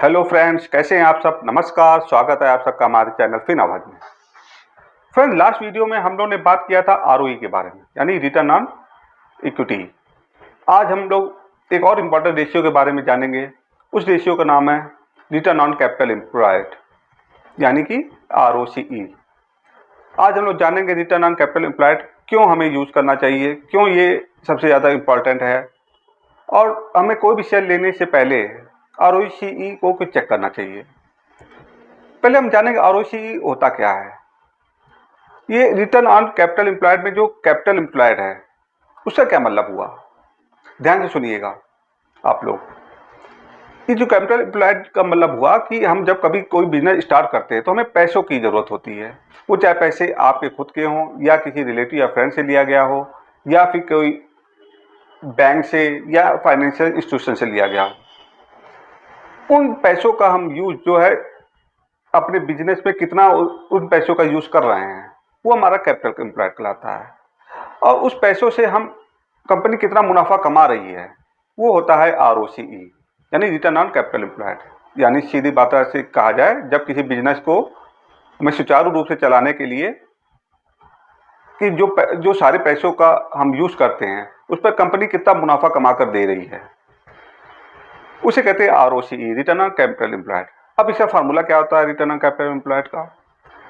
Hello friends, कैसे हैं आप सब। नमस्कार, स्वागत है आप सबका हमारे चैनल फिन आवाज में। फ्रेंड, लास्ट वीडियो में हम लोग ने बात किया था आरओई के बारे में, यानी रिटर्न ऑन इक्विटी। आज हम लोग एक और इम्पोर्टेंट रेशियो के बारे में जानेंगे। उस रेशियो का नाम है रिटर्न ऑन कैपिटल एम्प्लॉयड, यानी कि आरओसीई। आज हम लोग जानेंगे रिटर्न ऑन कैपिटल एम्प्लॉयड क्यों हमें यूज करना चाहिए, क्यों ये सबसे ज़्यादा इम्पोर्टेंट है, और हमें कोई भी शेयर लेने से पहले आरओसीई को कुछ चेक करना चाहिए। पहले हम जानेंगे आरओसीई होता क्या है। ये रिटर्न ऑन कैपिटल एम्प्लॉयड में जो कैपिटल एम्प्लॉयड है उसका क्या मतलब हुआ, ध्यान से सुनिएगा आप लोग। ये जो कैपिटल एम्प्लॉयड का मतलब हुआ कि हम जब कभी कोई बिजनेस स्टार्ट करते हैं तो हमें पैसों की ज़रूरत होती है। वो चाहे पैसे आपके खुद के हों या किसी रिलेटिव या फ्रेंड से लिया गया हो या फिर कोई बैंक से या फाइनेंशियल इंस्टीट्यूशन से लिया गया हो। उन पैसों का हम यूज जो है अपने बिजनेस में कितना उन पैसों का यूज कर रहे हैं, वो हमारा कैपिटल एम्प्लॉयड कहलाता है। और उस पैसों से हम कंपनी कितना मुनाफा कमा रही है वो होता है आरओसीई, यानी रिटर्न ऑन कैपिटल एम्प्लॉयड। यानी सीधी बात से कहा जाए, जब किसी बिजनेस को हमें सुचारू रूप से चलाने के लिए कि जो सारे पैसों का हम यूज करते हैं उस पर कंपनी कितना मुनाफा कमा कर दे रही है, उसे कहते हैं ROCE, return on capital employed. अब इसका फार्मूला क्या होता है रिटर्न ऑन कैपिटल एम्प्लॉयड का?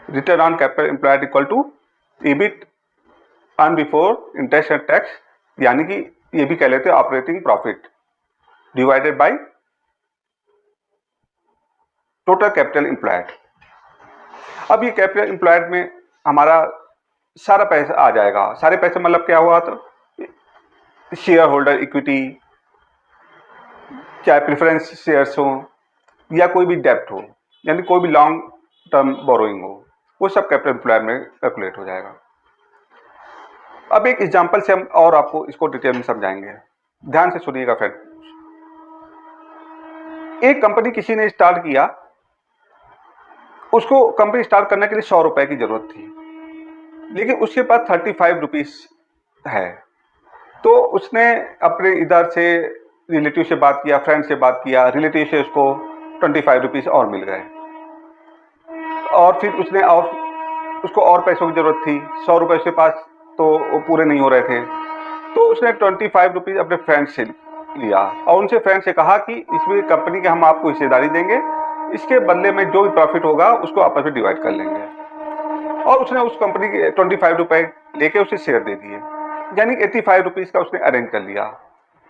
Return on capital employed equal to EBIT earn before interest and tax, यानी कि ये भी कह लेते हैं operating profit, divided by total capital employed. अब ये कैपिटल एम्प्लॉयड में हमारा सारा पैसा आ जाएगा। सारे पैसे मतलब क्या हुआ, तो शेयर होल्डर इक्विटी, चाहे प्रेफरेंस शेयर्स हो या कोई भी डेप्ट हो, यानी कोई भी लॉन्ग टर्म बोरोइंग हो, वो सब कैपिटल एम्प्लॉयड में कैलकुलेट हो जाएगा। अब एक एग्जांपल से हम और आपको इसको डिटेल में समझाएंगे, ध्यान से सुनिएगा फ्रेंड। एक कंपनी किसी ने स्टार्ट किया, उसको कंपनी स्टार्ट करने के लिए 100 रुपए की जरूरत थी, लेकिन उसके पास 35 रुपीज है। तो उसने अपने इधर से रिलेटिव से बात किया, फ्रेंड से बात किया, रिलेटिव से उसको 25 रुपीज और मिल गए। और फिर उसको और पैसों की जरूरत थी, 100 रुपए उसके पास तो वो पूरे नहीं हो रहे थे। तो उसने 25 रुपीज अपने फ्रेंड से लिया और उनसे फ्रेंड से कहा कि इसमें कंपनी के हम आपको हिस्सेदारी देंगे, इसके बदले में जो भी प्रॉफिट होगा उसको आपस में डिवाइड कर लेंगे। और उसने उस कंपनी के 25 रुपए लेके उसे शेयर दे दिए, यानी 85 रुपीज का उसने अरेंज कर लिया।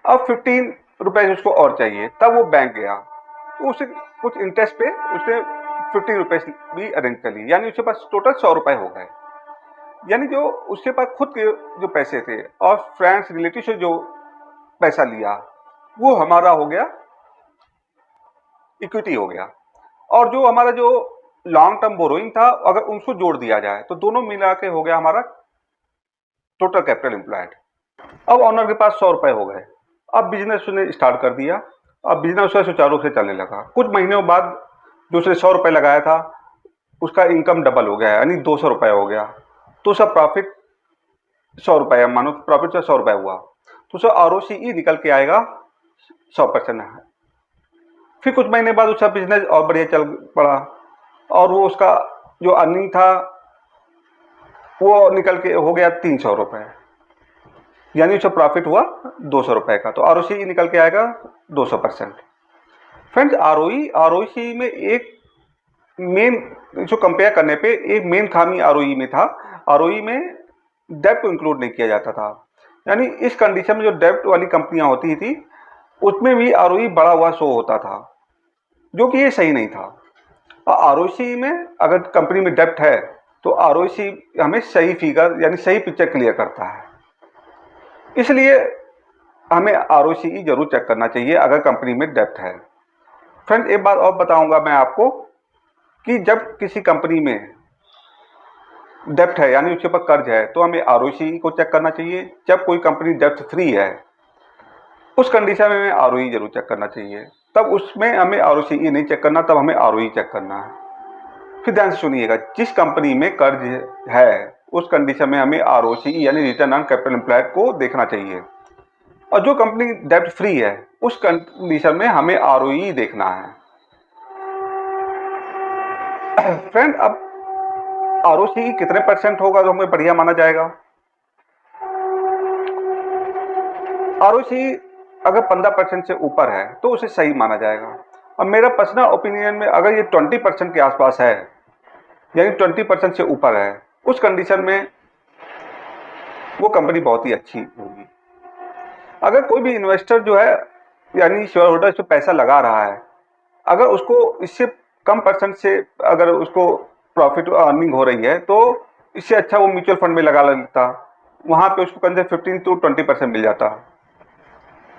अब 15 रुपए उसको और चाहिए, तब वो बैंक गया, उसे कुछ इंटरेस्ट पे उसने 50 रुपए भी अरेंज कर लिए, यानी उसके पास टोटल 100 रुपए हो गए। यानी जो उसके पास खुद के जो पैसे थे और फ्रेंड्स रिलेटिव से जो पैसा लिया वो हमारा हो गया इक्विटी हो गया। और जो हमारा जो लॉन्ग टर्म बोरोइंग था, अगर उसको जोड़ दिया जाए तो दोनों मिला के हो गया हमारा टोटल कैपिटल एम्प्लॉयड। अब ऑनर के पास 100 रुपए हो गए। अब बिजनेस उसने स्टार्ट कर दिया। अब बिजनेस उसका सुचारू रूप से चलने लगा। कुछ महीनों बाद जो उसने 100 रुपए लगाया था उसका इनकम डबल हो गया, यानी 200 रुपए हो गया। तो उसका प्रॉफिट 100 रुपए, मानो प्रॉफिट से 100 रुपए हुआ, तो उसका आरओसीई निकल के आएगा 100%। फिर कुछ महीने बाद उसका बिजनेस और बढ़िया चल पड़ा और वो उसका जो अर्निंग था वो निकल के हो गया 300 रुपए, यानी उसका प्रॉफिट हुआ 200 रुपए का। तो आरओसीई निकल के आएगा 200%। फ्रेंड्स, आरओसीई में एक मेन जो कंपेयर करने पे एक मेन खामी आरओई में था, आरओई में डेब्ट को इंक्लूड नहीं किया जाता था। यानी इस कंडीशन में जो डेब्ट वाली कंपनियां होती थी उसमें भी आरओई बढ़ा हुआ शो होता था, जो कि ये सही नहीं था। और आरओसी में अगर कंपनी में डेब्ट है तो आरओसी हमें सही फिगर यानी सही पिक्चर क्लियर करता है। इसलिए हमें आरओसी जरूर चेक करना चाहिए अगर कंपनी में डेब्ट है। फ्रेंड, एक बात और बताऊंगा मैं आपको कि जब किसी कंपनी में डेब्ट है यानी उसके ऊपर कर्ज है तो हमें आरओसी को चेक करना चाहिए। जब कोई कंपनी डेब्ट फ्री है उस कंडीशन में हमें आरओई जरूर चेक करना चाहिए। तब उसमें हमें आरओसीई नहीं चेक करना, तब हमें आरओई चेक करना है। फिर ध्यान से सुनिएगा, जिस कंपनी में कर्ज है उस कंडीशन में हमें आरओसीई यानी रिटर्न ऑन कैपिटल एम्प्लॉयड को देखना चाहिए। और जो कंपनी डेब्ट फ्री है उस कंडीशन में हमें आरओई देखना है। फ्रेंड, अब आरओसी कितने परसेंट होगा तो हमें बढ़िया माना जाएगा? आरओसी अगर 15% से ऊपर है तो उसे सही माना जाएगा। अब मेरा पर्सनल ओपिनियन में अगर ये 20% के आसपास है, यानी 20% से ऊपर है, उस कंडीशन में वो कंपनी बहुत ही अच्छी होगी। अगर कोई भी इन्वेस्टर जो है, यानी शेयर होल्डर इस पे पैसा लगा रहा है, अगर उसको इससे कम परसेंट से अगर उसको प्रॉफिट अर्निंग हो रही है तो इससे अच्छा वो म्यूचुअल फंड में लगा लेता, वहां पे उसको कम से 15 to 20% मिल जाता।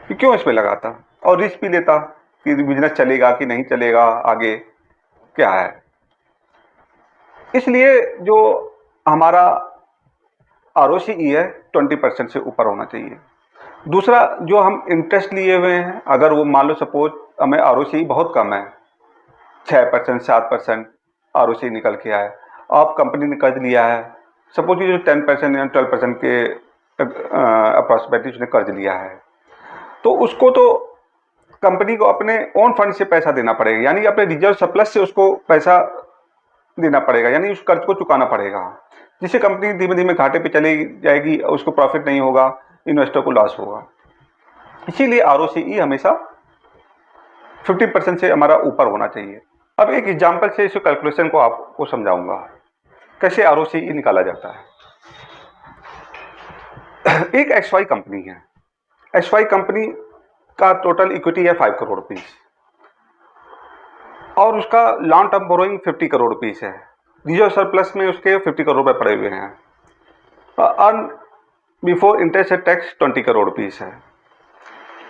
कि क्यों इसमें लगाता और रिस्क भी लेता कि बिजनेस चलेगा कि नहीं चलेगा, आगे क्या है। इसलिए जो हमारा आरओसी है 20% से ऊपर होना चाहिए। दूसरा, जो हम इंटरेस्ट लिए हुए हैं, अगर वो मान लो सपोज हमें आरओसी बहुत कम है, 6% 7% आरओसी निकल के आए, आप कंपनी ने कर्ज लिया है, सपोज ये जो 10% या 12% के अप्रॉक्सीमेटली उसने कर्ज लिया है, तो उसको तो कंपनी को अपने ओन फंड से पैसा देना पड़ेगा, यानी अपने रिजर्व सरप्लस से उसको पैसा देना पड़ेगा, यानी उस कर्ज को चुकाना पड़ेगा, जिससे कंपनी धीमे धीमे घाटे पे चली जाएगी, उसको प्रॉफिट नहीं होगा, इन्वेस्टर को लॉस होगा। इसीलिए आरओसी हमेशा 50% से हमारा ऊपर होना चाहिए। अब एक एग्जांपल से इस कैलकुलेशन को आपको समझाऊंगा कैसे आरओसी निकाला जाता है। एक XY कंपनी है, XY कंपनी का टोटल इक्विटी है 5 करोड़ रुपीज और उसका long term borrowing 50 crore rupees है, रिजर्व सरप्लस में उसके 50 करोड़ रुपए पड़े हुए हैं, earn before interest tax 20 crore rupees है।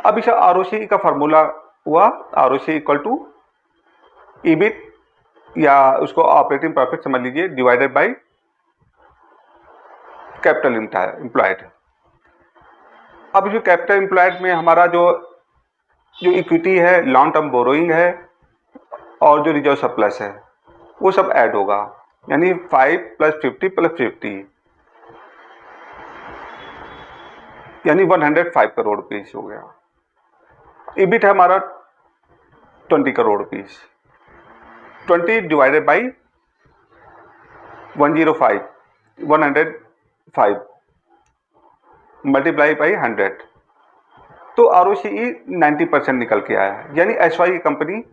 अब इसका आरओसी का फार्मूला हुआ आरओसी इक्वल टू ईबिट, या उसको ऑपरेटिंग प्रॉफिट समझ लीजिए, डिवाइडेड बाय कैपिटल एम्प्लॉयड। अब जो कैपिटल एम्प्लॉयड में हमारा जो इक्विटी है, लॉन्ग टर्म बोरोइंग है और जो रिजर्व सरप्लस है, वो सब ऐड होगा, यानी 5 + 50 + 50, यानी 105 करोड़ रुपीज हो गया। ईबिट है हमारा 20 crore rupees, 20 divided by 105 multiply by 100, तो आरओसी 90% निकल के आया है, यानी एचवाई कंपनी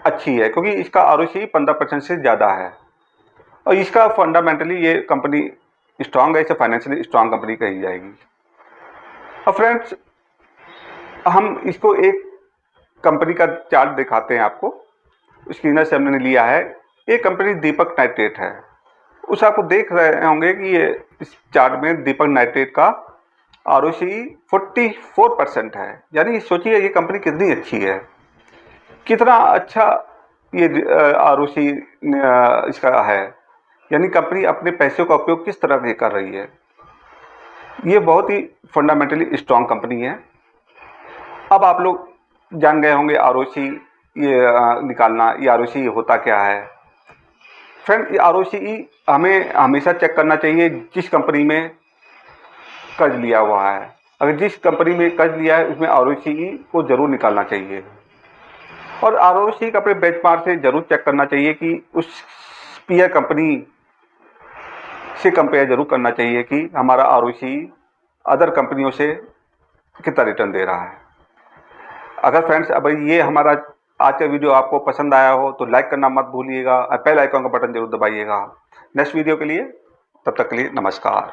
अच्छी है क्योंकि इसका आरओसी 15% से ज़्यादा है और इसका फंडामेंटली ये कंपनी स्ट्रांग है, इसे फाइनेंशियली स्ट्रांग कंपनी कही जाएगी। अब फ्रेंड्स, हम इसको एक कंपनी का चार्ट दिखाते हैं आपको, स्क्रीनर से हमने लिया है। ये कंपनी दीपक नाइट्रेट है। उस आपको देख रहे होंगे कि ये इस चार्ट में दीपक नाइट्रेट का आरओसी 44% है, यानी सोचिए ये कंपनी कितनी अच्छी है, कितना अच्छा ये आरओसी इसका है, यानी कंपनी अपने पैसे का उपयोग किस तरह से कर रही है। ये बहुत ही फंडामेंटली स्ट्रांग कंपनी है। अब आप लोग जान गए होंगे आरओसी ये निकालना, ये आरओसी होता क्या है। फ्रेंड, ये आरओसी हमें हमेशा चेक करना चाहिए जिस कंपनी में कर्ज लिया हुआ है। अगर जिस कंपनी में कर्ज लिया है उसमें आरओसी को जरूर निकालना चाहिए और आरओसी का अपने बेंचमार्क से जरूर चेक करना चाहिए कि उस पीयर कंपनी से कंपेयर जरूर करना चाहिए कि हमारा आरओसी अदर कंपनियों से कितना रिटर्न दे रहा है। अगर फ्रेंड्स अब ये हमारा आज का वीडियो आपको पसंद आया हो तो लाइक करना मत भूलिएगा और बेल आइकन का बटन जरूर दबाइएगा। नेक्स्ट वीडियो के लिए, तब तक के लिए नमस्कार।